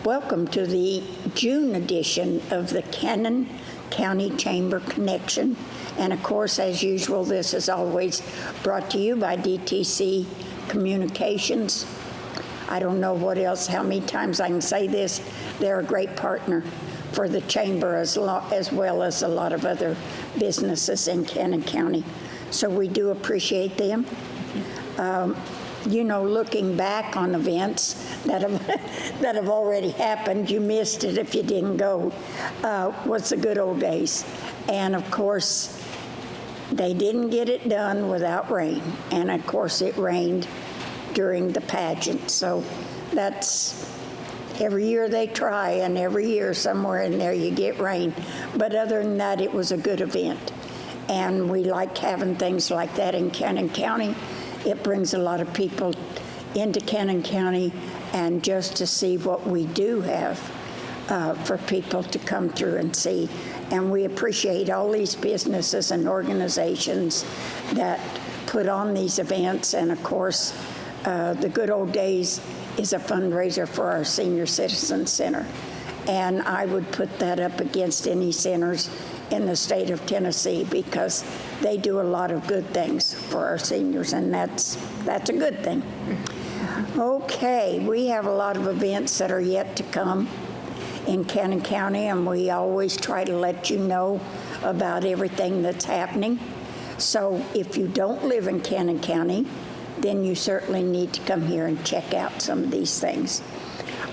Welcome to the June edition of the Cannon County Chamber Connection. And of course, as usual, this is always brought to you by DTC Communications. I don't know what else, how many times I can say this. They're a great partner for the Chamber as well as a lot of other businesses in Cannon County. So we do appreciate them. You know, looking back on events that have already happened, you missed it if you didn't go, was the good old days. And of course, they didn't get it done without rain. And of course, it rained during the pageant. So that's, every year they try, and every year somewhere in there you get rain. But other than that, it was a good event. And we like having things like that in Cannon County. It brings a lot of people into Cannon County, and just to see what we do have for people to come through and see. And we appreciate all these businesses and organizations that put on these events. And of course, the Good Old Days is a fundraiser for our Senior Citizen Center. And I would put that up against any centers in the state of Tennessee, because they do a lot of good things for our seniors, and that's a good thing. Okay, we have a lot of events that are yet to come in Cannon County, and we always try to let you know about everything that's happening. So if you don't live in Cannon County, then you certainly need to come here and check out some of these things.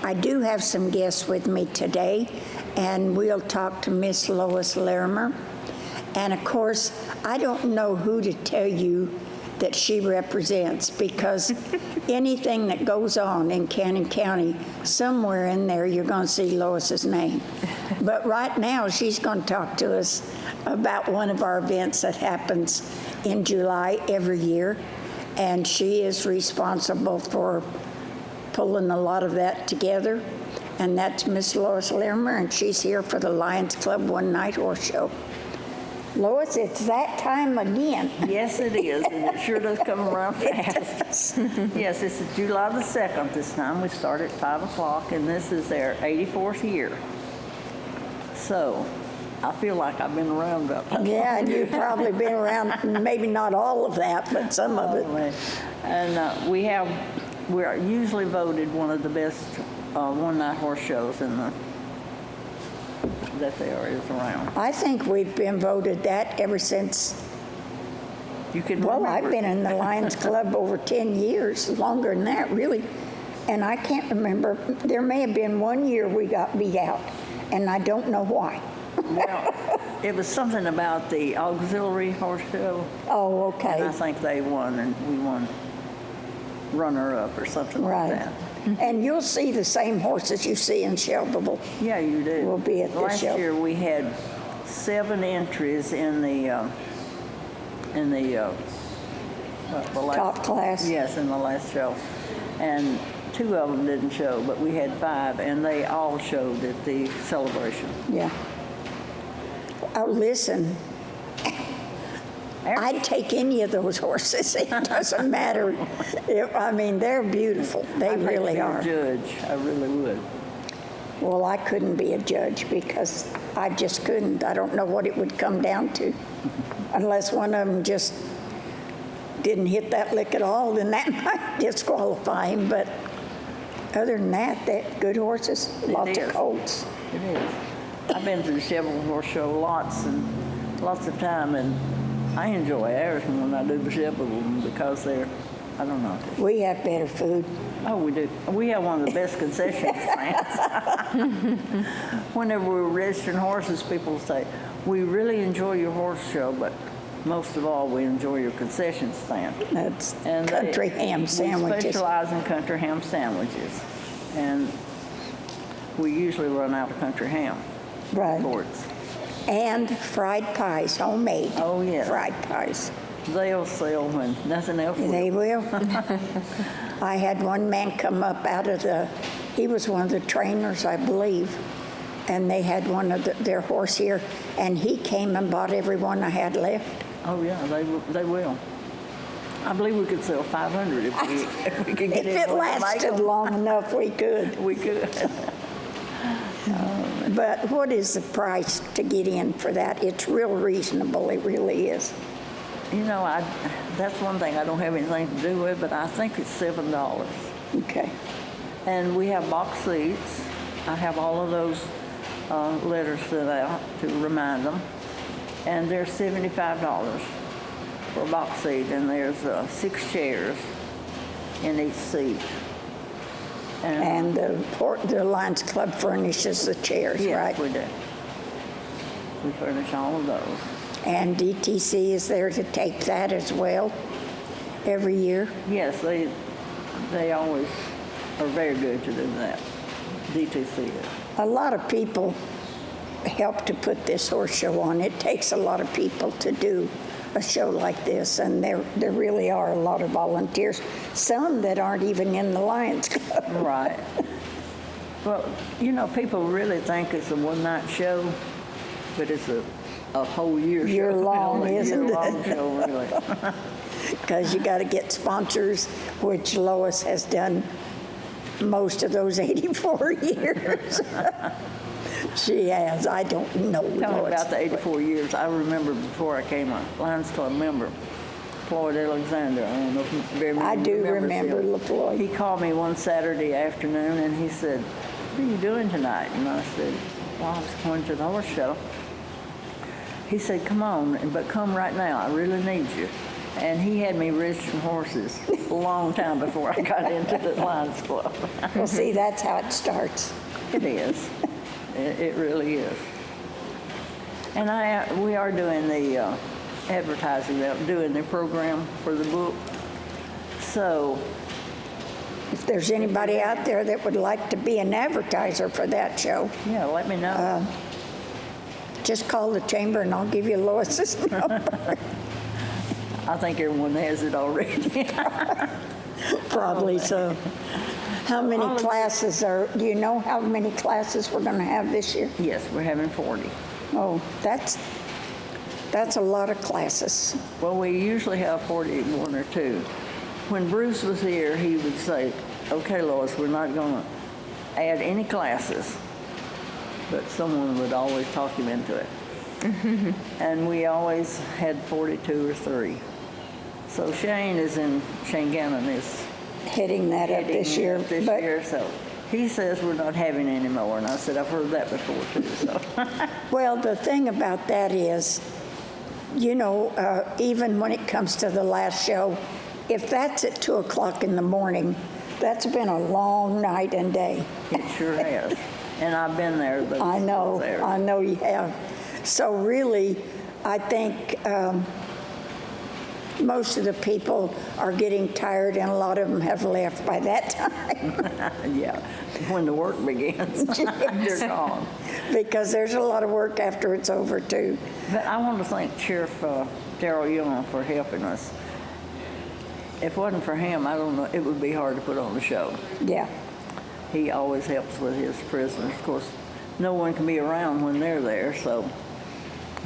I do have some guests with me today, and we'll talk to Miss Lois Larimer. And of course, I don't know who to tell you that she represents, because anything that goes on in Cannon County, somewhere in there you're going to see Lois's name. But right now, she's going to talk to us about one of our events that happens in July every year, and she is responsible for pulling a lot of that together. And that's Miss Lois Larimer, and she's here for the Lions Club One Night Horse Show. Lois, it's that time again. Yes, it is, and it sure does come around fast. Yes, this is July the 2nd this time. We start at 5 o'clock, and this is their 84th year. So I feel like I've been around about that. Yeah, and you've probably been around, maybe not all of that, but some of it. And we're usually voted one of the best one-night horse shows that there is around. I think we've been voted that ever since. You can Well, remember. I've been in the Lions Club over 10 years, longer than that, really. And I can't remember. There may have been one year we got beat out, and I don't know why. Well, it was something about the auxiliary horse show. Oh, okay. And I think they won, and we won runner-up or something Right. like that. And you'll see the same horses you see in Shelbyville. Yeah, you do. We'll be at the Last show. year we had 7 entries in the last, Top class. Yes, in the last show, and 2 of them didn't show, but we had 5, and they all showed at the celebration. Yeah. Oh, listen. I'd take any of those horses. It doesn't matter. I mean, they're beautiful. They really are. I'd be a judge. I really would. Well, I couldn't be a judge because I just couldn't. I don't know what it would come down to. Unless one of them just didn't hit that lick at all, then that might disqualify him. But other than that, they're good horses, lots of colts. It is. I've been to the Shelbyville Horse Show lots of time, and I enjoy ours when I do the Shelbyville because they're, I don't know. We have better food. Oh, we do. We have one of the best concession stands. Whenever we're registering horses, people say, we really enjoy your horse show, but most of all, we enjoy your concession stand. That's country ham sandwiches. We specialize in country ham sandwiches, and we usually run out of country ham. Right. Boards. And fried pies, homemade. Oh, yes. Fried pies. They'll sell when nothing else will. They will. I had one man come up he was one of the trainers, I believe, and they had one of their horse here, and he came and bought every one I had left. Oh, yeah, they will. I believe we could sell 500 if we could get If it lasted long enough, we could. We could. But what is the price to get in for that? It's real reasonable, it really is. You know, that's one thing I don't have anything to do with, but I think it's $7. Okay. And we have box seats. I have all of those letters sent out to remind them. And they're $75 for a box seat, and there's 6 chairs in each seat. And the Lions Club furnishes the chairs, yes, right? we do. We furnish all of those. And DTC is there to take that as well every year? Yes, they always are very good to do that. DTC is. A lot of people help to put this horse show on. It takes a lot of people to do a show like this, and there really are a lot of volunteers, some that aren't even in the Lions Club. Right. Well, you know, people really think it's a one-night show, but it's a whole year show. Year-long, isn't it? Year-long show, really. Because you got to get sponsors, which Lois has done most of those 84 years. She has. I don't know. Tell me about the 84 years. I remember before I came a Lions Club member, Floyd Alexander. I don't know if you very many I do remember remember LaFloyd. He called me one Saturday afternoon and he said, "What are you doing tonight?" And I said, "Well, I was going to the horse show." He said, "Come on, but come right now. I really need you." And he had me registering horses a long time before I got into the Lions Club. Well, see, that's how it starts. It is. It really is. And we are doing the advertising, doing the program for the book. So If there's anybody out there that would like to be an advertiser for that show, yeah, let me know. just call the chamber and I'll give you Lois's number. I think everyone has it already. Probably so. How many classes do you know how many classes we're going to have this year? Yes, we're having 40. Oh, that's a lot of classes. Well, we usually have 41 or 2. When Bruce was here, he would say, "Okay, Lois, we're not going to add any classes." But someone would always talk him into it. And we always had 42 or 3. So Shane Gannon is Heading that up this year. But so he says we're not having any more. And I said, I've heard that before too. So well, the thing about that is, you know, even when it comes to the last show, if that's at 2 o'clock in the morning, that's been a long night and day. it sure has. And I've been there. But I know you have. So really, I think most of the people are getting tired, and a lot of them have left by that time. yeah, when the work begins, they're gone. Because there's a lot of work after it's over, too. But I want to thank Sheriff Darrell Young for helping us. If it wasn't for him, I don't know, it would be hard to put on the show. Yeah. He always helps with his prisoners. Of course, no one can be around when they're there, so.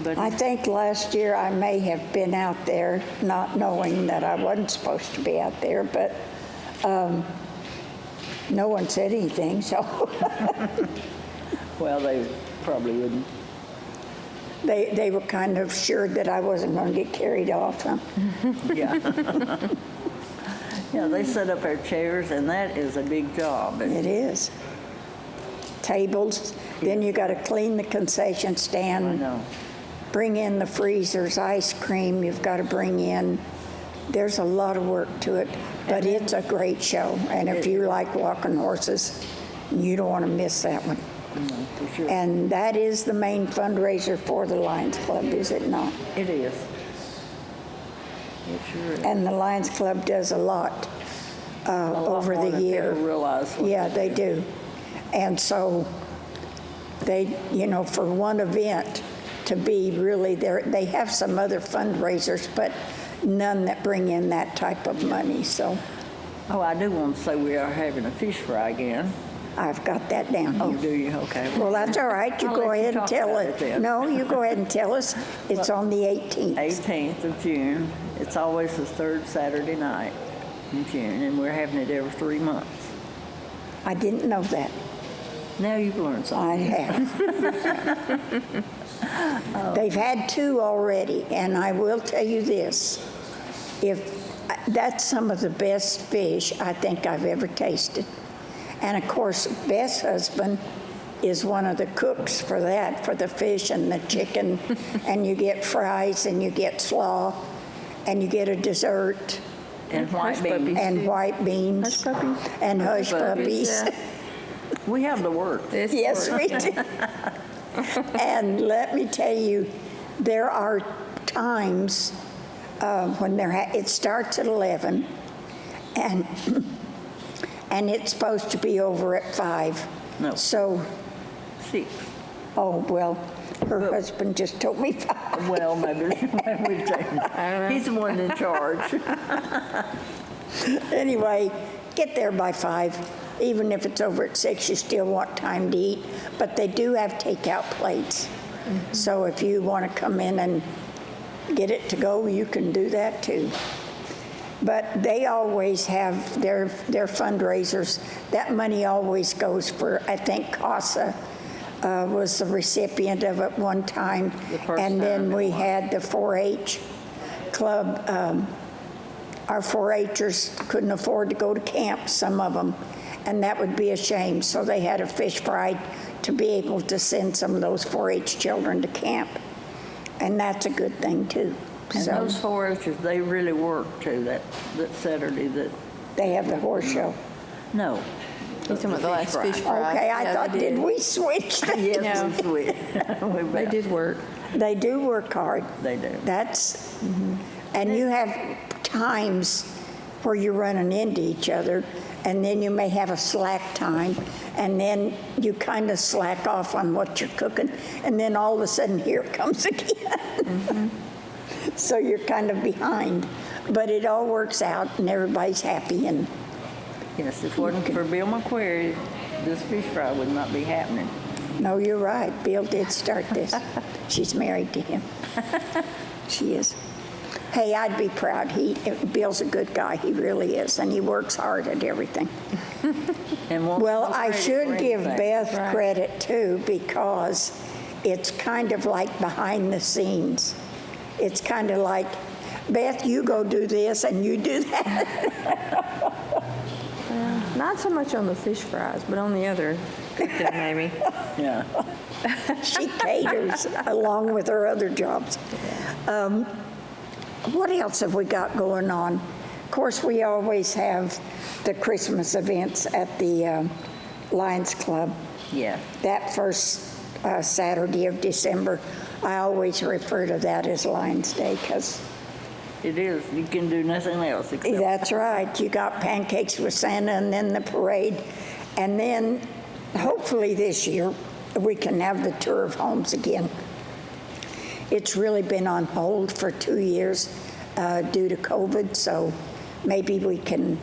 But I think last year I may have been out there not knowing that I wasn't supposed to be out there, but no one said anything, so. well, they probably wouldn't. They were kind of sure that I wasn't going to get carried off, huh? Yeah. Yeah, they set up their chairs, and that is a big job. It is. Tables, then you got to clean the concession I stand, know. bring in the freezers, ice cream you've got to bring in. There's a lot of work to it, but it's a great show. And if you like walking horses, you don't want to miss that one. No, for sure. And that is the main fundraiser for the Lions Club, is it not? It is. It sure is. And the Lions Club does a lot over more the than year. people realize what Yeah, they they do. And so they, you know, for one event to be really there, they have some other fundraisers, but none that bring in that type of money. So Oh, I do want to say we are having a fish fry again. I've got that down Oh, here. do you? Okay. Well, that's all right. You I'll go let you ahead and talk tell about it. it then. No, you go ahead and tell us. It's on the 18th. 18th of June. It's always the third Saturday night in June, and we're having it every 3 months. I didn't know that. Now you've learned something. I have. They've had 2 already, and I will tell you this. That's some of the best fish I think I've ever tasted. And of course, Beth's husband is one of the cooks for that, for the fish and the chicken. And you get fries, and you get slaw, and you get a dessert. And white beans. And white beans. Hush puppies. And hush puppies. Yeah. We have the work. Yes, we do. And let me tell you, there are times when it starts at 11, and it's supposed to be over at 5. No. So, 6. oh, well, her husband just told me 5. Well, maybe we've taken. He's the one in charge. Anyway, get there by 5. Even if it's over at 6, you still want time to eat. But they do have takeout plates. So if you want to come in and get it to go, you can do that too. But they always have their fundraisers. That money always goes for, I think CASA was the recipient of it one time. And then we had the 4-H club. Our 4-Hers couldn't afford to go to camp, some of them, and that would be a shame. So they had a fish fry to be able to send some of those 4-H children to camp, and that's a good thing too. And So those 4-Hers, they really work too, that Saturday that, they have the horse show. no. You're talking about the last fish fry. Okay, I Yeah, thought, they did we switch? Yes, No. we switch. They did work. They do work hard. They do. That's, and you have times where you're running into each other, and then you may have a slack time, and then you kind of slack off on what you're cooking, and then all of a sudden, here it comes again. So you're kind of behind. But it all works out, and everybody's happy, and Yes, if it wasn't for Bill McQuarrie, this fish fry would not be happening. no, you're right. Bill did start this. She's married to him. She is. Hey, I'd be proud. Bill's a good guy. He really is, and he works hard at everything. And won't Well, no I credit should for give anything. Beth Right. credit too, because it's kind of like behind the scenes. It's kind of like, Beth, you go do this and you do that. Not so much on the fish fries, but on the other cooking maybe. Yeah. She caters along with her other jobs. What else have we got going on? Of course, we always have the Christmas events at the Lions Club. Yeah. That first Saturday of December, I always refer to that as Lions Day, because It is. You can do nothing else except. that's right. You got pancakes with Santa, and then the parade. And then, hopefully this year, we can have the tour of homes again. It's really been on hold for 2 years due to COVID, so maybe we can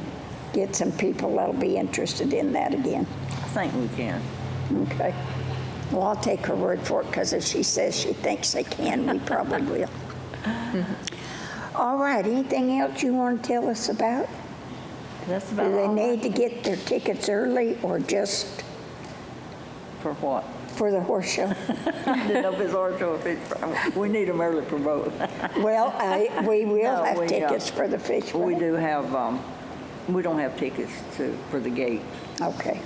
get some people that'll be interested in that again. I think we can. Okay. Well, I'll take her word for it, because if she says she thinks they can, we probably will. All right, anything else you want to tell us about? That's about Do they all. need to get their tickets early, or just For what? for the horse show? I didn't know if it's our show or fish fry. We need them early for both. Well, we will No, have we, tickets for the fish We fry. do have, we don't have tickets for the gate. Okay,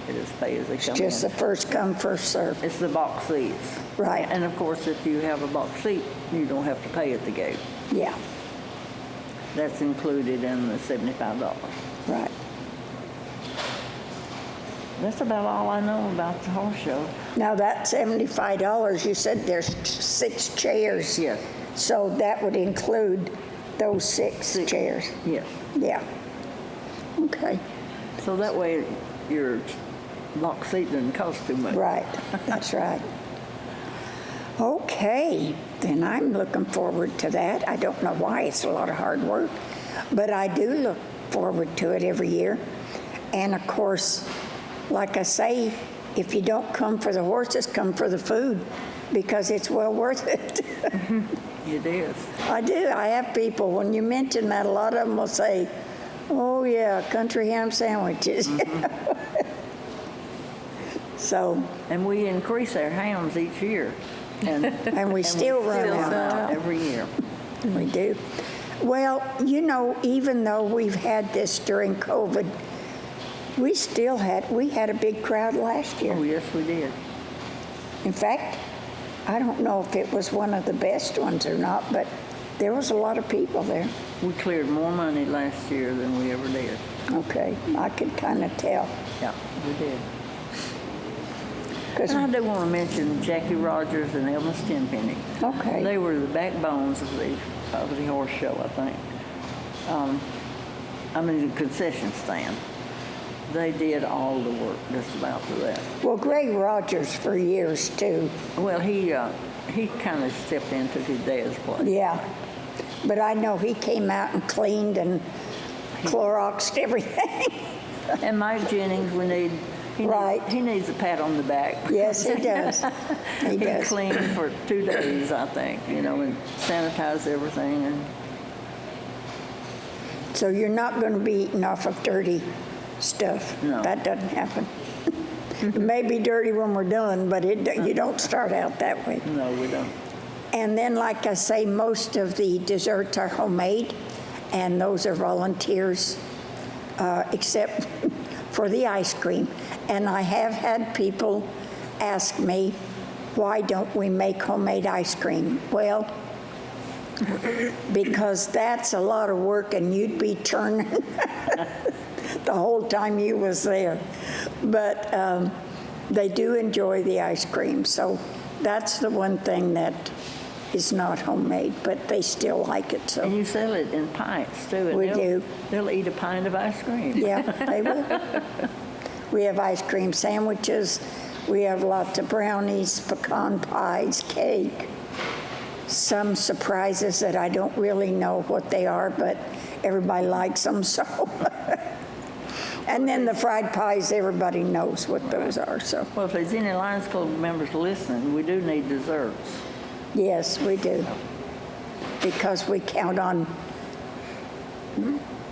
It is pay as they come just the in. first come, first serve. It's the box seats. Right. And of course, if you have a box seat, you don't have to pay at the gate. Yeah, That's included in the $75. right. That's about all I know about the horse show. Now, that $75, you said there's 6 chairs. Yes. So that would include those 6 chairs. Yes. Yeah. Okay, So that way your box seat doesn't cost too much. right, that's right. Okay, then I'm looking forward to that. I don't know why, it's a lot of hard work, but I do look forward to it every year. And of course, like I say, if you don't come for the horses, come for the food, because it's well worth it. It is. I do. I have people, when you mention that, a lot of them will say, oh yeah, country ham sandwiches. So, And we increase our hams each year. And, and we still run out. every year. We do. Well, you know, even though we've had this during COVID, we had a big crowd last year. Oh, yes, we did. In fact, I don't know if it was one of the best ones or not, but there was a lot of people there. We cleared more money last year than we ever did. Okay, I could kind of tell. Yeah, we did. 'Cause- And I do want to mention Jackie Rogers and Elma Stinpenny. Okay. They were the backbones of the horse show, I think. I mean, the concession stand. They did all the work just about for that. Well, Greg Rogers for years too. Well, he kind of stepped into his dad's place. Yeah, but I know he came out and cleaned and Cloroxed everything. And Mike Jennings, Right. he needs a pat on the back. Yes, he does. He He does. cleaned for 2 days, I think, and sanitized everything. And So you're not going to be eating off of dirty stuff. No. That doesn't happen. It may be dirty when we're done, but you don't start out that way. no, we don't. And then, like I say, most of the desserts are homemade, and those are volunteers, except for the ice cream. And I have had people ask me, why don't we make homemade ice cream? Well, because that's a lot of work, and you'd be churning the whole time you was there. But they do enjoy the ice cream, so that's the one thing that is not homemade, but they still like it. And So you sell it in pints, too. And We do. They'll eat a pint of ice cream. yeah, they will. We have ice cream sandwiches. We have lots of brownies, pecan pies, cake. Some surprises that I don't really know what they are, but everybody likes them, so. And then the fried pies, everybody knows what those are, so. Well, if there's any Lions Club members listening, we do need desserts. Yes, we do. Because we count on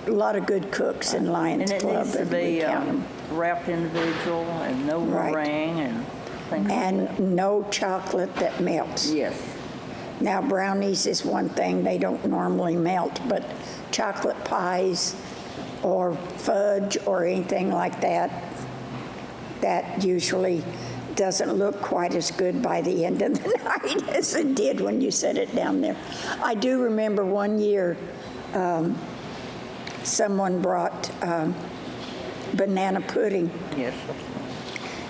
a lot of good cooks in Lions And it Club. needs to and we be count 'em. wrapped individual and no Right. meringue and things like that. And no chocolate that melts. Yes. Now, brownies is one thing, they don't normally melt, but chocolate pies or fudge or anything like that, that usually doesn't look quite as good by the end of the night as it did when you set it down there. I do remember one year, someone brought banana pudding, Yes.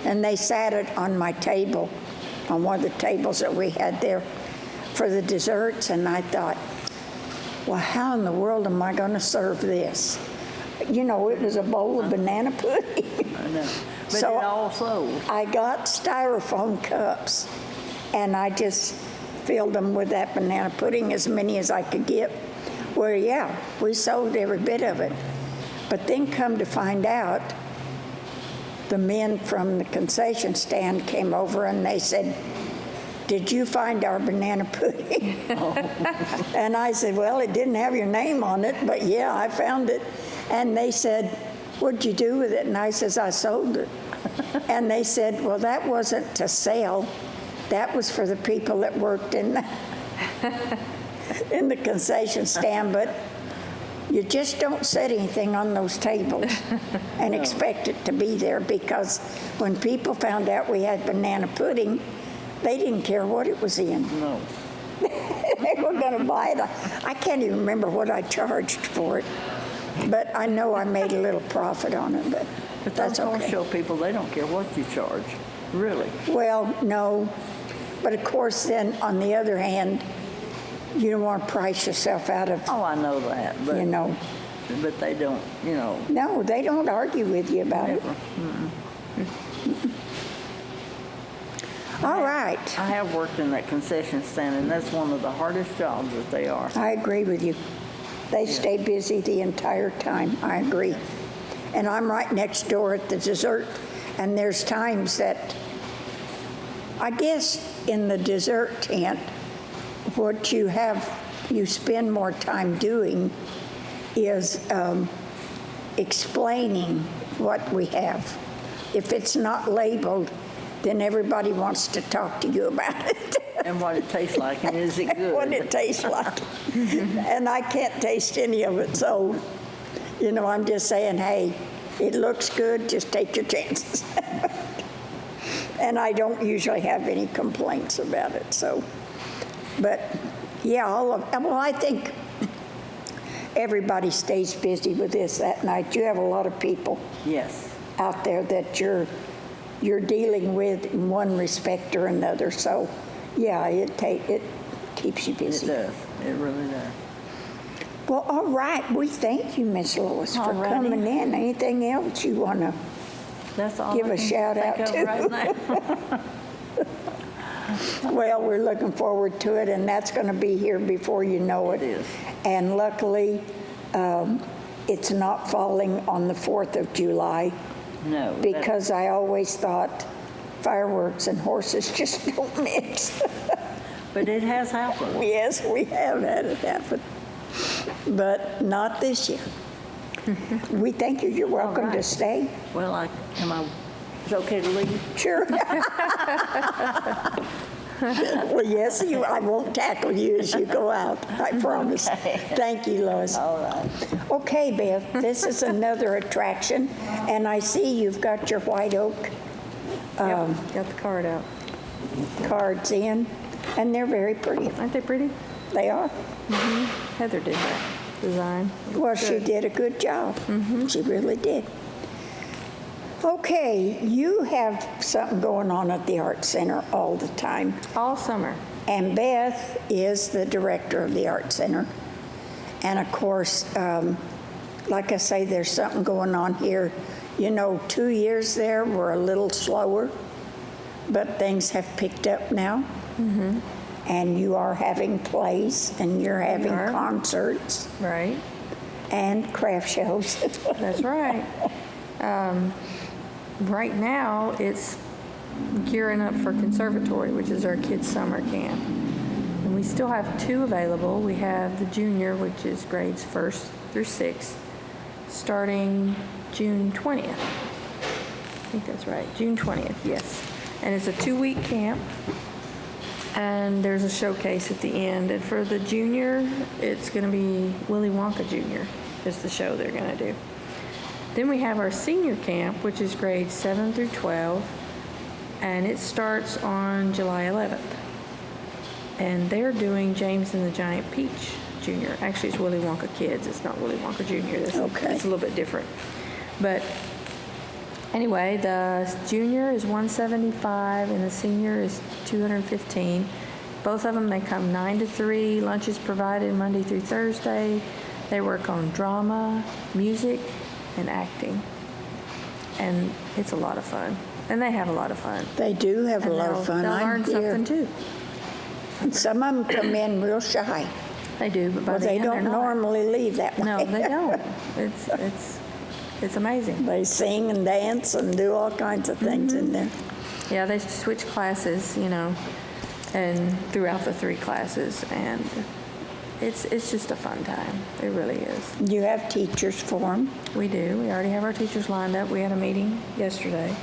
and they sat it on my table, on one of the tables that we had there for the desserts, and I thought, well, how in the world am I going to serve this? You know, it was a bowl of banana pudding. I know. But So- it all sold. I got styrofoam cups, and I just filled them with that banana pudding, as many as I could get. Well, yeah, we sold every bit of it. But then come to find out, the men from the concession stand came over and they said, did you find our banana pudding? And I said, well, it didn't have your name on it, but yeah, I found it. And they said, what'd you do with it? And I says, I sold it. And they said, well, that wasn't to sell. That was for the people that worked in the concession stand. But you just don't set anything on those tables and expect it to be there, because when people found out we had banana pudding, they didn't care what it was in. No. They were going to buy it. I can't even remember what I charged for it, but I know I made a little profit on it, but But that's those horse okay. show people, they don't care what you charge. Really. Well, no, but of course then, on the other hand, you don't want to price yourself out of, Oh, I know that. But, you know. But they don't, No, they don't argue with you about it. never. All right, I have worked in that concession stand, and that's one of the hardest jobs that they are. I agree with you. They stay busy the entire time, I agree. And I'm right next door at the dessert, and there's times that, I guess in the dessert tent, what you spend more time doing is explaining what we have. If it's not labeled, then everybody wants to talk to you about it. And what it tastes like, and is it good? What it tastes like. And I can't taste any of it, so, I'm just saying, hey, it looks good, just take your chances. And I don't usually have any complaints about it, so. But, yeah, I think everybody stays busy with this that night. You have a lot of people Yes. out there that you're dealing with in one respect or another. So, yeah, it keeps you It busy. does. It really does. Well, all right. We thank you, Miss Lois, for Alrighty. coming in. Anything else you want to? That's all Give I a can shout think out of to. right now. Well, we're looking forward to it, and that's going to be here before you know it. It is. And luckily, it's not falling on the 4th of July. No. Because I always thought fireworks and horses just don't mix. But it has happened. Yes, we have had it happen, but not this year. We thank you. You're welcome to right. stay. Well, is it okay to leave? Sure. Well, yes, I won't tackle you as you go out, I promise. Thank you, Lois. All right. Okay, Beth, this is another attraction, and I see you've got your white oak Got the card out. cards in, and they're very pretty. Aren't they pretty? They are. Heather did that design. Well, she Good. did a good job. She really did. Okay, you have something going on at the Art Center all the time. All summer. And Beth is the director of the Art Center. And of course, like I say, there's something going on here. 2 years there were a little slower, but things have picked up now. And you are having plays, and you're having are. concerts Right. and craft shows. That's right. Right now, it's gearing up for conservatory, which is our kids' summer camp. And we still have 2 available. We have the junior, which is grades 1st through 6th, starting June 20th. I think that's right, June 20th, yes. And it's a 2-week camp, and there's a showcase at the end. And for the junior, it's going to be Willy Wonka Jr. is the show they're going to do. Then we have our senior camp, which is grades 7 through 12, and it starts on July 11th. And they're doing James and the Giant Peach Jr. Actually, it's Willy Wonka Kids. It's not Willy Wonka Jr. Okay. It's a little bit different. But anyway, the junior is $175 and the senior is $215. Both of them, they come 9 to 3. Lunch is provided Monday through Thursday. They work on drama, music, and acting. And it's a lot of fun. And they have a lot of fun. They do have a And lot of fun. They'll I'm learn here. something too. And some of them come in real shy. They do, but by Well, the they end they're don't not. normally leave that way. No, they don't. It's amazing. They sing and dance and do all kinds of things in there. Yeah, they switch classes, and throughout the 3 classes, and it's just a fun time. It really is. You have teachers for them. We do. We already have our teachers lined up. We had a meeting yesterday,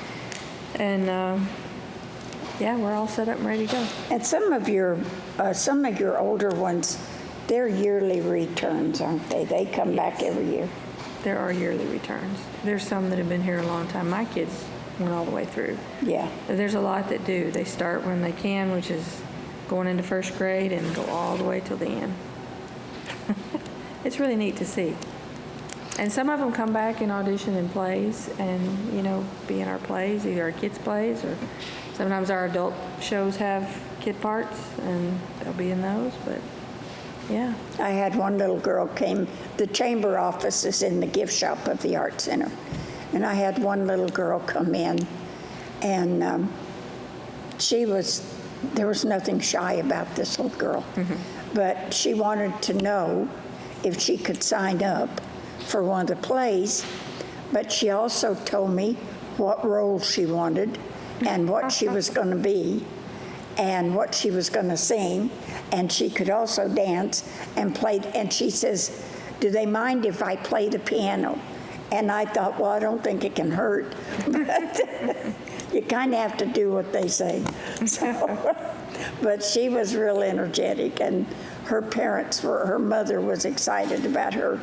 and yeah, we're all set up and ready to go. And some of your older ones, they're yearly returns, aren't they? They come back every year. There are yearly returns. There's some that have been here a long time. My kids went all the way through. Yeah. There's a lot that do. They start when they can, which is going into 1st grade, and go all the way till the end. It's really neat to see. And some of them come back and audition in plays and, be in our plays, either our kids' plays or sometimes our adult shows have kid parts and they'll be in those, but yeah. I had one little girl came, the chamber office is in the gift shop of the Art Center. And I had one little girl come in, and there was nothing shy about this little girl. But she wanted to know if she could sign up for one of the plays. But she also told me what role she wanted and what she was going to be and what she was going to sing. And she could also dance and play. And she says, do they mind if I play the piano? And I thought, well, I don't think it can hurt. But you kind of have to do what they say. So, but she was real energetic, and her mother was excited about her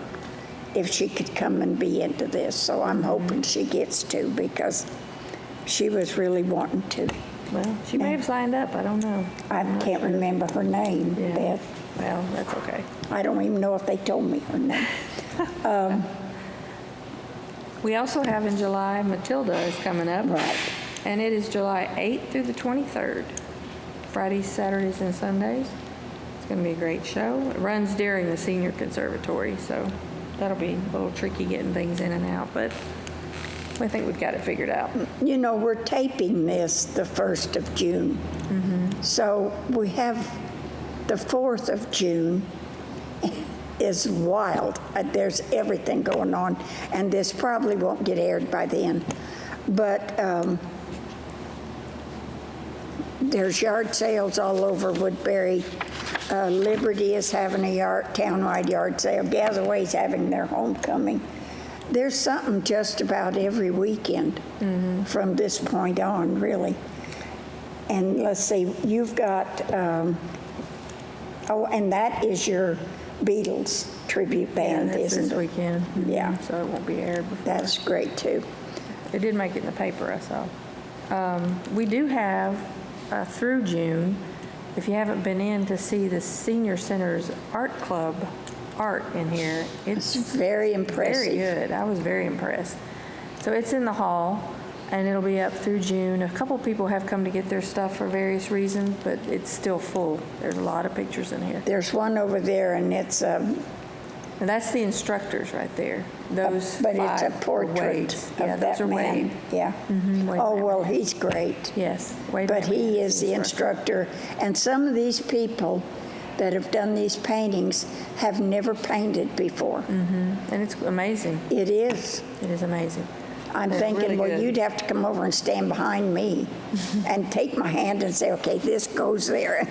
if she could come and be into this. So I'm hoping she gets to, because she was really wanting to. Well, she may have signed up, I don't know. I can't remember her name, Yeah. Beth. Well, that's okay. I don't even know if they told me her name. We also have in July, Matilda is coming up. Right. And it is July 8th through the 23rd. Fridays, Saturdays, and Sundays. It's going to be a great show. It runs during the senior conservatory, so that'll be a little tricky getting things in and out, but I think we've got it figured out. You know, we're taping this the 1st of June. So we have the 4th of June is wild. There's everything going on, and this probably won't get aired by then. But there's yard sales all over Woodbury. Liberty is having a townwide yard sale. Gatherway's having their homecoming. There's something just about every weekend from this point on, really. And let's see, you've got, and that is your Beatles tribute band, That's isn't this it? weekend. Yeah. So it won't be aired before. That's great, too. It did make it in the paper, I saw. We do have, through June, if you haven't been in to see the Senior Center's Art Club art in here, It's very impressive. very good. I was very impressed. So it's in the hall, and it'll be up through June. A couple people have come to get their stuff for various reasons, but it's still full. There's a lot of pictures in here. There's one over there, and it's And that's the instructors right there. Those but it's a five are portrait Wade's. Yeah, of those that are man. Wade. Yeah. Wade Oh, Matman. well, he's great. Yes, Wade But Matman he is the instructor. And some of these people that have done these paintings have never painted before. And it's amazing. It is. It is amazing. I'm They're thinking, really well, good. you'd have to come over and stand behind me and take my hand and say, okay, this goes there.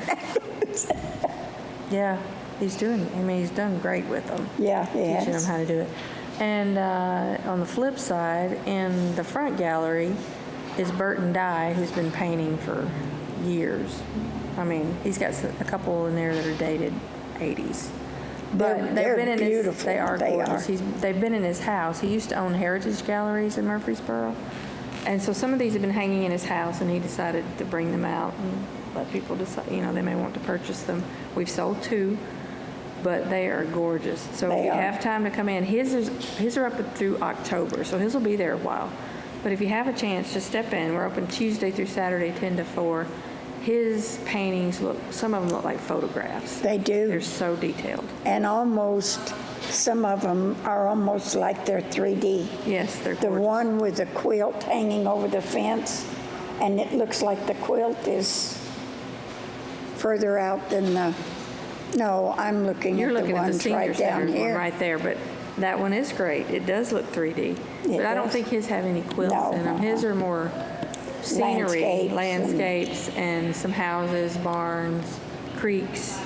Yeah, he's done great with them. Yeah, he Teaching them has. how to do it. And on the flip side, in the front gallery is Burton Dye, who's been painting for years. I mean, he's got a couple in there that are dated 80s. But They're been in beautiful. They are They gorgeous. are. They've been in his house. He used to own Heritage Galleries in Murfreesboro. And so some of these have been hanging in his house, and he decided to bring them out and let people decide, they may want to purchase them. We've sold 2, but they are gorgeous. So They if you are. have time to come in, his are up through October, so his will be there a while. But if you have a chance, just step in. We're open Tuesday through Saturday, 10 to 4. His paintings some of them look like photographs. They do. They're so detailed. And some of them are almost like they're 3D. Yes, they're The gorgeous. one with the quilt hanging over the fence, and it looks like the quilt is further out than no, I'm looking You're at the looking at the ones senior right center down one here. right there, but that one is great. It does look 3D. It But I don't does. think his have any quilts No, in them. His are more scenery, landscapes and some houses, barns, creeks.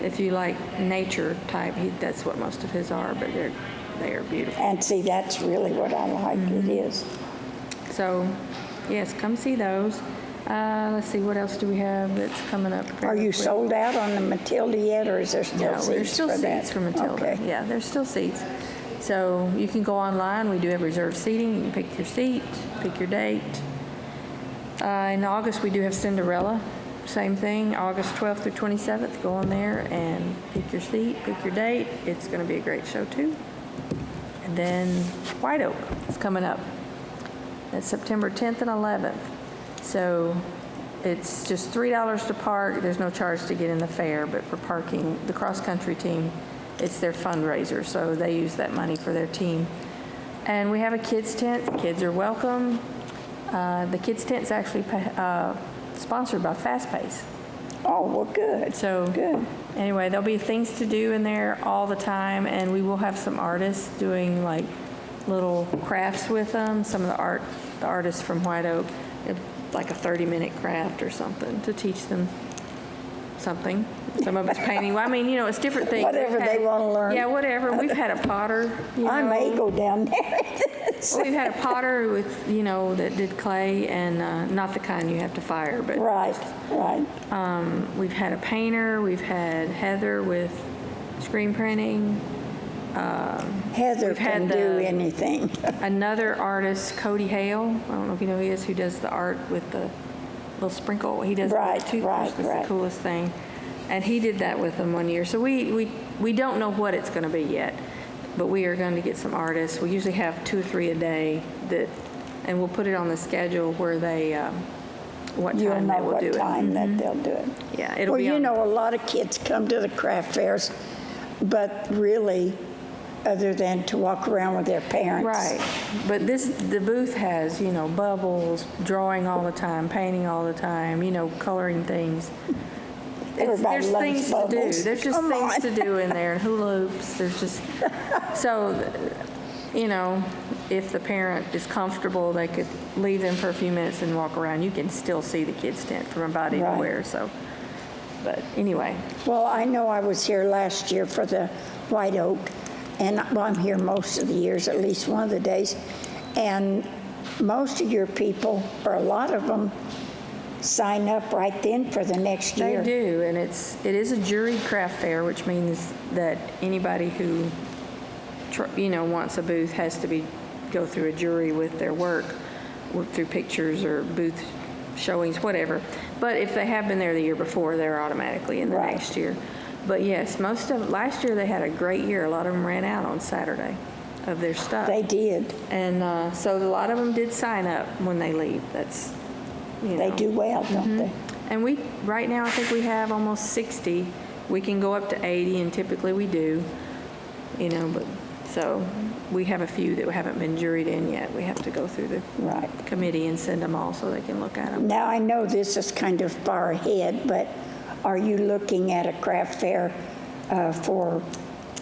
If you like nature type, that's what most of his are, but they are beautiful. And see, that's really what I like. Mm-hmm. It is. So, yes, come see those. Let's see, what else do we have that's coming up? Are you quick? sold out on the Matilda yet, or is there still No, seats there's still for that? seats for Matilda. Okay. Yeah, there's still seats. So you can go online. We do have reserved seating. You can pick your seat, pick your date. In August, we do have Cinderella. Same thing, August 12th through 27th. Go on there and pick your seat, pick your date. It's going to be a great show, too. And then White Oak is coming up. That's September 10th and 11th. So it's just $3 to park. There's no charge to get in the fair, but for parking, the cross-country team, it's their fundraiser, so they use that money for their team. And we have a kids tent. The kids are welcome. The kids tent's actually sponsored by Fast Pace. Oh, well, good. So Good. anyway, there'll be things to do in there all the time, and we will have some artists doing like little crafts with them. Some of the artists from White Oak, like a 30-minute craft or something to teach them something. Some of it's painting. Well, I mean, it's different things. Whatever We've had- they wanna learn. Yeah, whatever. We've had a potter. I may go down there. Well, we've had a potter with, that did clay and not the kind you have to fire, but Right. we've had a painter. We've had Heather with screen printing. Heather We've had can do the- anything. Another artist, Cody Hale. I don't know if you know who he is, who does the art with the little sprinkle. He does Right, the toothbrush. right, That's right. the coolest thing. And he did that with them one year. So we don't know what it's going to be yet, but we are going to get some artists. We usually have 2 or 3 a day and we'll put it on the schedule where they, what You'll time know they will what do it. time that they'll do it. Yeah, it'll Well, be on. a lot of kids come to the craft fairs, but really, other than to walk around with their parents. Right, but the booth has, bubbles, drawing all the time, painting all the time, Everybody coloring things. There's loves things to bubbles. do. There's just Come things on. to do in there, and hula hoops. There's just so, if the parent is comfortable, they could leave them for a few minutes and walk around. You can still see the kids' tent from about Right. anywhere. So, but anyway, Well, I know I was here last year for the White Oak, and I'm here most of the years, at least one of the days, and most of your people, or a lot of them, sign up right then for the next they year. do, and it is a juried craft fair, which means that anybody who wants a booth has to go through a jury with their work through pictures or booth showings, whatever. But if they have been there the year before, they're automatically in the Right. next year. But yes, last year they had a great year. A lot of them ran out on Saturday of their stuff. They did. And so a lot of them did sign up when they leave. That's, They do well, don't they? And right now, I think we have almost 60. We can go up to 80, and typically we do, but so we have a few that haven't been juried in yet. We have to go through the Right. committee and send them all so they can look at them. Now, I know this is kind of far ahead, but are you looking at a craft fair for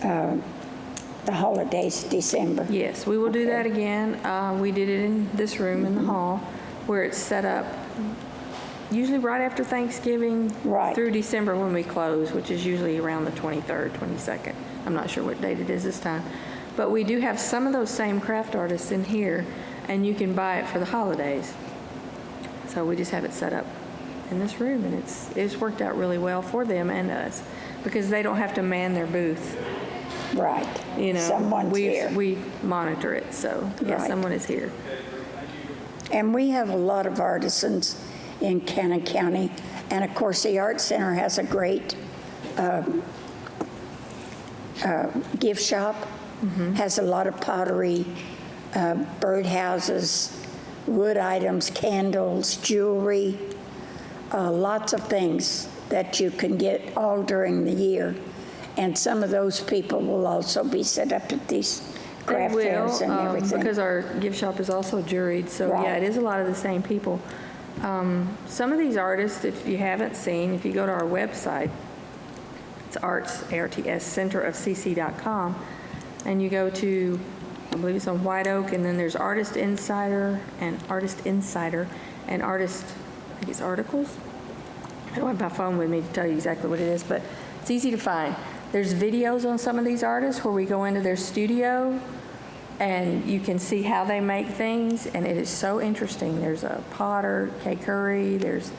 the holidays, December? Yes, we will do Okay. that again. We did it in this room in the hall where it's set up usually right after Thanksgiving Right. through December when we close, which is usually around the 23rd, 22nd. I'm not sure what date it is this time. But we do have some of those same craft artists in here, and you can buy it for the holidays. So we just have it set up in this room, and it's worked out really well for them and us because they don't have to man their booth. Right. Someone's here. We monitor it, so yeah, Right. someone is here. And we have a lot of artisans in Cannon County. And of course, the Art Center has a great gift shop, has a lot of pottery, birdhouses, wood items, candles, jewelry, lots of things that you can get all during the year. And some of those people will also be set up at these craft They fairs and everything. because our gift shop is also juried, so yeah, Right. it is a lot of the same people. Some of these artists, if you haven't seen, if you go to our website, it's arts.centerofcc.com, and you go to, I believe it's on White Oak, and then there's Artist Insider and I think it's Articles. I don't have my phone with me to tell you exactly what it is, but it's easy to find. There's videos on some of these artists where we go into their studio and you can see how they make things, and it is so interesting. There's a potter, Kay Curry, there's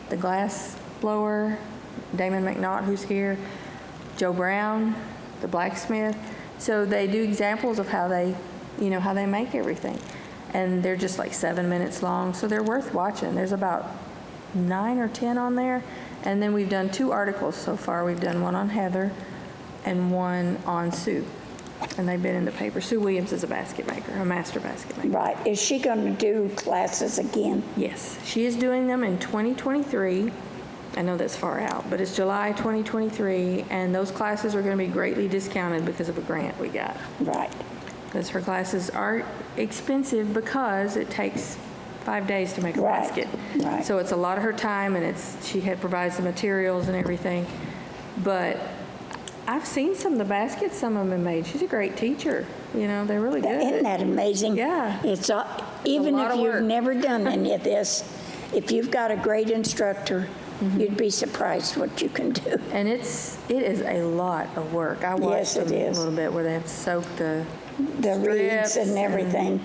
the glass blower, Damon McNaught, who's here, Joe Brown, the blacksmith. So they do examples of how they make everything. And they're just like 7 minutes long, so they're worth watching. There's about 9 or 10 on there. And then we've done 2 articles so far. We've done one on Heather and one on Sue. And they've been in the paper. Sue Williams is a basket maker, a master basket maker. Right. Is she going to do classes again? Yes, she is doing them in 2023. I know that's far out, but it's July 2023, and those classes are going to be greatly discounted because of a grant we got. Right. Because her classes are expensive because it takes 5 days to make a Right, basket. right. So it's a lot of her time, and she provides the materials and everything. But I've seen some of the baskets some of them have made. She's a great teacher. They're really good. Isn't that amazing? Yeah. It's even lot if of you've work. never done any of this, if you've got a great instructor You'd be surprised what you can do. And it is a lot of work. I watched Yes, it them is. a little bit where they have to soak the The reeds strips and everything.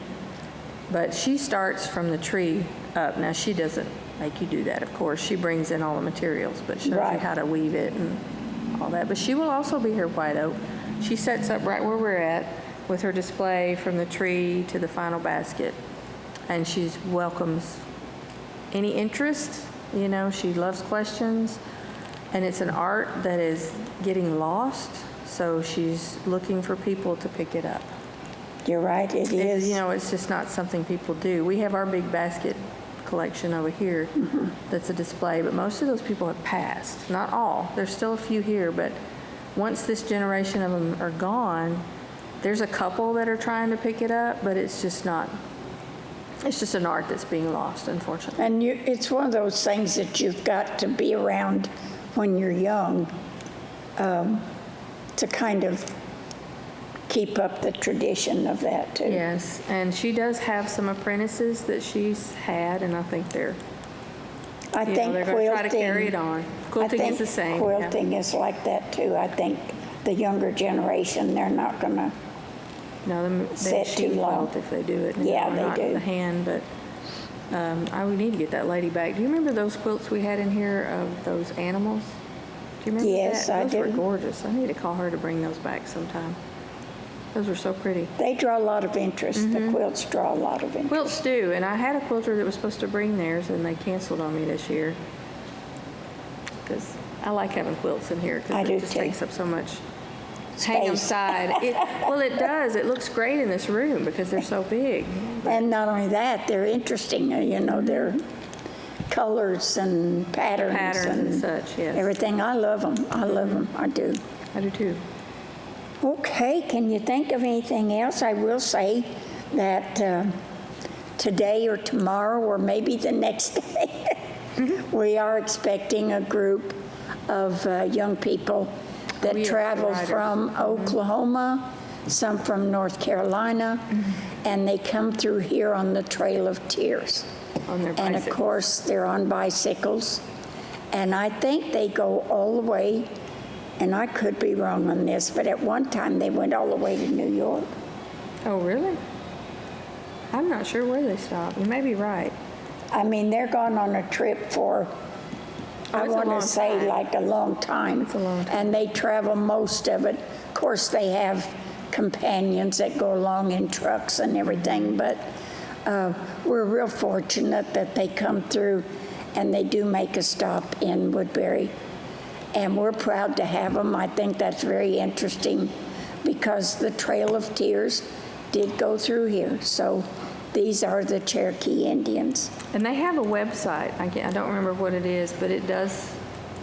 But she starts from the tree up. Now, she doesn't make you do that, of course. She brings in all the materials, but shows you Right. how to weave it and all that. But she will also be here, White Oak. She sets up right where we're at with her display from the tree to the final basket. And she welcomes any interest. You know, she loves questions. And it's an art that is getting lost, so she's looking for people to pick it up. You're right, it is. You know, it's just not something people do. We have our big basket collection over here that's a display, but most of those people have passed. Not all. There's still a few here, but once this generation of them are gone, there's a couple that are trying to pick it up, but it's just not. It's just an art that's being lost, unfortunately. And it's one of those things that you've got to be around when you're young to kind of keep up the tradition of that, too. Yes, and she does have some apprentices that she's had, and I think they're, I you know, think they're going to try to carry it quilting, on. Quilting is the same. yeah. quilting is like that, too. I think the younger generation, they're not going to, No, they set sheet too long. quilt if they do it. you Yeah, know, they not do. the hand, but I would need to get that lady back. Do you remember those quilts we had in here of those animals? Do you remember Yes, that? I Those do. were gorgeous. I need to call her to bring those back sometime. Those were so pretty. they draw a lot of interest. The quilts draw a lot of interest. Quilts do, and I had a quilter that was supposed to bring theirs, and they canceled on me this year. Because I like having quilts in here, I because do it just too. takes up so much hang them Space. side. Well, it does. It looks great in this room because they're so big. And not only that, they're interesting, you know, they're colors and patterns. Patterns and such, yes. Everything. I love them. I love them. I do. I do too. Okay, can you think of anything else? I will say that today or tomorrow or maybe the next day, we are expecting a group of young people that We are travel riders. from Oklahoma, some from North Carolina, and they come through here on the Trail of Tears. On their And of bicycles. course, they're on bicycles. And I think they go all the way, and I could be wrong on this, but at one time they went all the way to New York. Oh, really? I'm not sure where they stopped. You may be right. I mean, they're gone on a trip for, I it's a want long to say, time. like a long time. It's a long time. And they travel most of it. Of course, they have companions that go along in trucks and everything, but we're real fortunate that they come through and they do make a stop in Woodbury. And we're proud to have them. I think that's very interesting because the Trail of Tears did go through here. So these are the Cherokee Indians. And they have a website. I don't remember what it is, but it does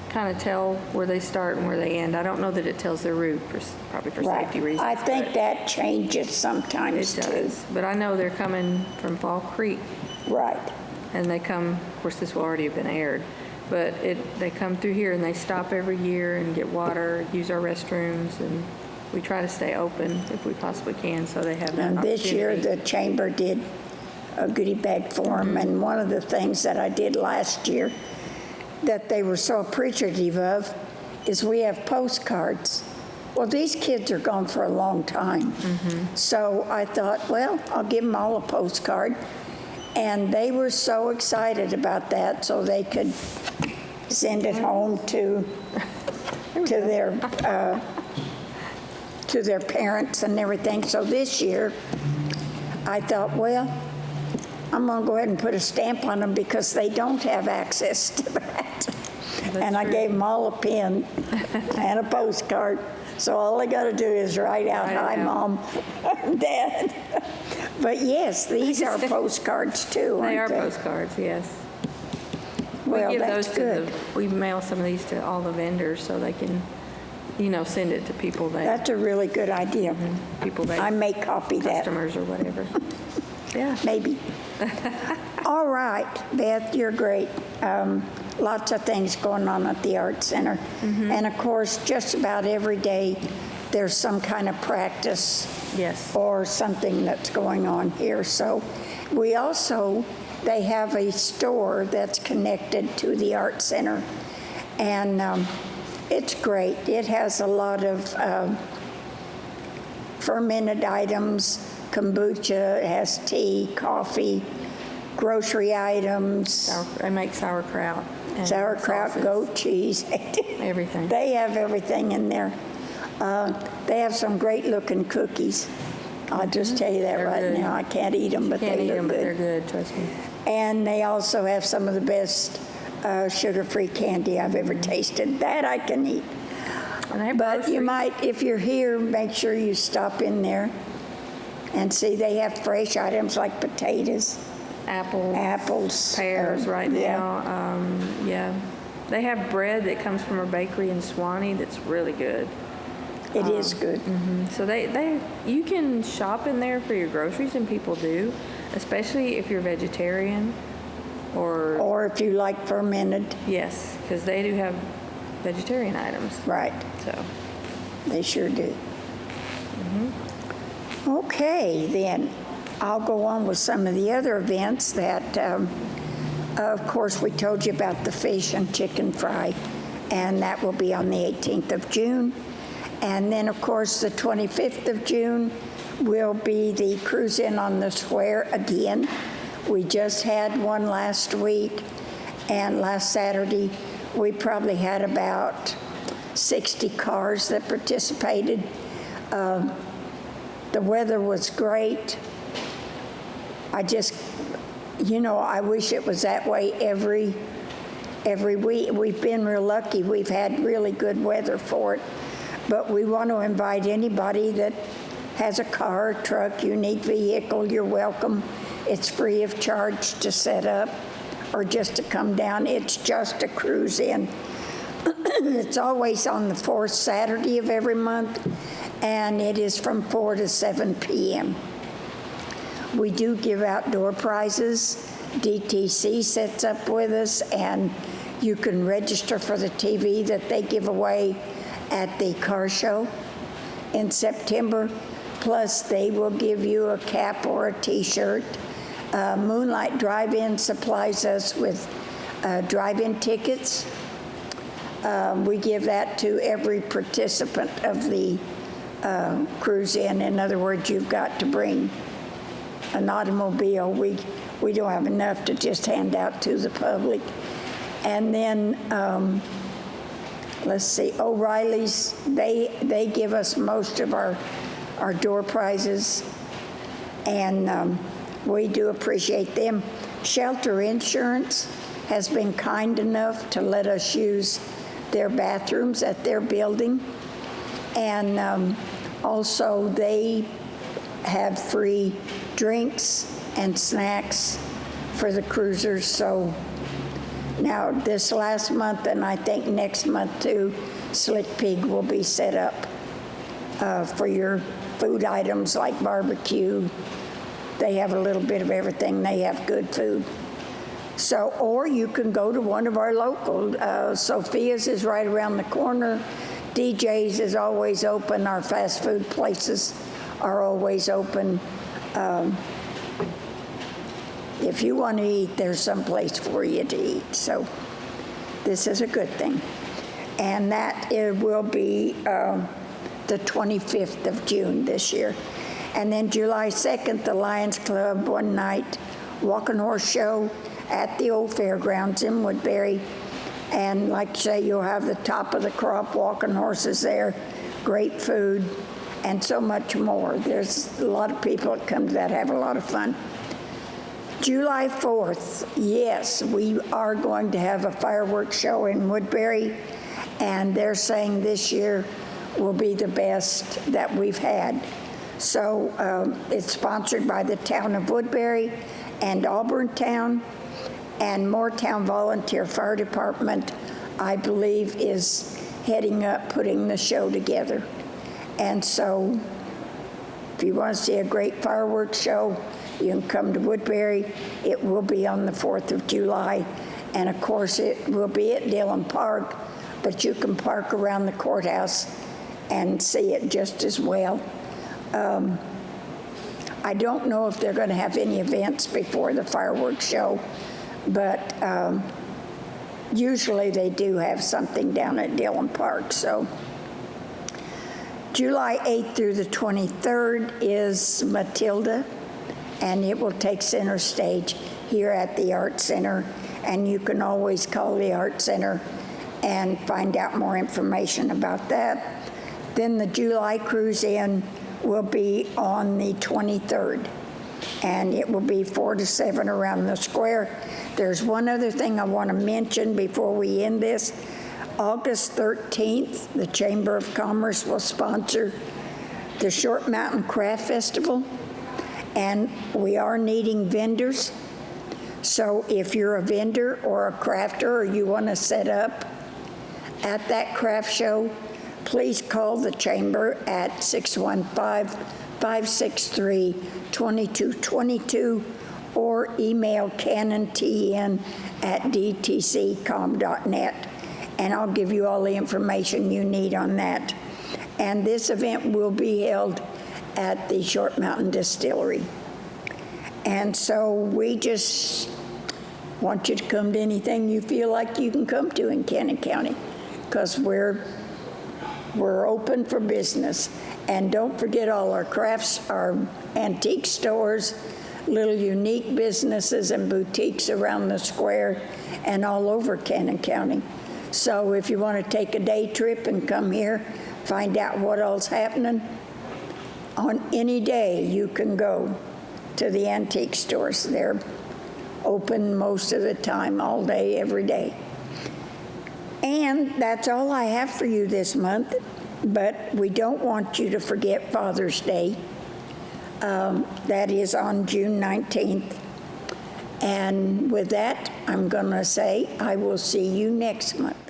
kind of tell where they start and where they end. I don't know that it tells their route, probably for Right. safety reasons. I think but that changes sometimes it too. does. But I know they're coming from Fall Creek, Right. and they come, of course, this will already have been aired, but they come through here and they stop every year and get water, use our restrooms, and we try to stay open if we possibly can, so they have that And this year, opportunity. the chamber did a goodie bag for them. And one of the things that I did last year that they were so appreciative of is we have postcards. Well, these kids are gone for a long time. So I thought, well, I'll give them all a postcard. And they were so excited about that, so they could send it home to their parents and everything. So this year, I thought, well, I'm going to go ahead and put a stamp on them because they don't have access to that. And I gave them all a pen and a postcard. So all they got to do is write out, Write it hi, out. Mom and Dad. But yes, these are postcards too, They are aren't they? postcards, yes. Well, We give that's those good. we mail some of these to all the vendors so they can, send it to people That's a really good idea. I may copy that. customers or whatever. Yeah. Maybe. All right, Beth, you're great. Lots of things going on at the Art Center. And of course, just about every day, there's some kind of practice Yes. or something that's going on here. So we also they have a store that's connected to the art center, and it's great. It has a lot of fermented items, kombucha, it has tea, coffee, grocery items, They make sauerkraut. And sauerkraut, sausage, goat cheese. everything. They have everything in there. They have some great-looking cookies. I'll just tell you that They're right good. now. I can't eat them, but Can't they eat look them, but they're good. good, trust me. And they also have some of the best sugar-free candy I've ever tasted. That I can eat. And they have But you groceries. might, if you're here, make sure you stop in there and see they have fresh items like potatoes, apples. Pears right yeah. now. Yeah. They have bread that comes from a bakery in Swanee that's really good. It is good. So you can shop in there for your groceries, and people do, especially if you're vegetarian or, Or if you like fermented, yes, because they do have vegetarian items. right, So, they sure do. Okay, then, I'll go on with some of the other events that, of course, we told you about the fish and chicken fry, and that will be on the 18th of June. And then, of course, the 25th of June will be the cruise in on the square again. We just had one last week, and last Saturday, we probably had about 60 cars that participated. The weather was great. I just, I wish it was that way every week. We've been real lucky. We've had really good weather for it. But we want to invite anybody that has a car, truck, unique vehicle, you're welcome. It's free of charge to set up or just to come down. It's just a cruise in. It's always on the fourth Saturday of every month, and it is from 4 to 7 p.m. We do give outdoor prizes. DTC sets up with us, and you can register for the TV that they give away at the car show in September. Plus, they will give you a cap or a T-shirt. Moonlight Drive-In supplies us with drive-in tickets. We give that to every participant of the cruise in. In other words, you've got to bring an automobile. We don't have enough to just hand out to the public. And then, let's see, O'Reilly's, they give us most of our door prizes, and we do appreciate them. Shelter Insurance has been kind enough to let us use their bathrooms at their building, and also they have free drinks and snacks for the cruisers. So now this last month, and I think next month too, Slick Pig will be set up for your food items like barbecue. They have a little bit of everything. They have good food. So, or you can go to one of our local. Sophia's is right around the corner. DJ's is always open. Our fast food places are always open. If you want to eat, there's some place for you to eat. So this is a good thing. And that it will be the 25th of June this year. And then July 2nd, the Lions Club one night walking horse show at the old fairgrounds in Woodbury. And like I say, you'll have the top of the crop walking horses there, great food, and so much more. There's a lot of people that come to that, have a lot of fun. July 4th, yes, we are going to have a fireworks show in Woodbury, and they're saying this year will be the best that we've had. So it's sponsored by the town of Woodbury and Auburn Town, and Moortown Volunteer Fire Department, I believe, is heading up putting the show together. And so if you want to see a great fireworks show, you can come to Woodbury. It will be on the 4th of July. And of course, it will be at Dillon Park, but you can park around the I don't know if they're going to have any events before the fireworks show, but usually they do have something down at Dillon Park. So July 8th through the 23rd is Matilda, and it will take center stage here at the Art Center. And you can always call the Art Center and find out more information about that. Then the July Cruise In will be on the 23rd, and it will be 4 to 7 around the square. There's one other thing I want to mention before we end this. August 13th, the Chamber of Commerce will sponsor the Short Mountain Craft Festival, and we are needing vendors. So if you're a vendor or a crafter or you want to set up at that craft show, please call the Chamber at 615-563-2222 or email canontn@dtccom.net, and I'll give you all the information you need on that. And this event will be held at the Short Mountain Distillery. And so we just want you to come to anything you feel like you can come to in Cannon County, because we're open for business. And don't forget all our crafts, our antique stores, little unique businesses and boutiques around the square and all over Cannon County. So if you want to take a day trip and come here, find out what all's happening, on any day you can go to the antique stores. They're open most of the time, all day, every day. And that's all I have for you this month, but we don't want you to forget Father's Day. That is on June 19th. And with that, I'm going to say I will see you next month.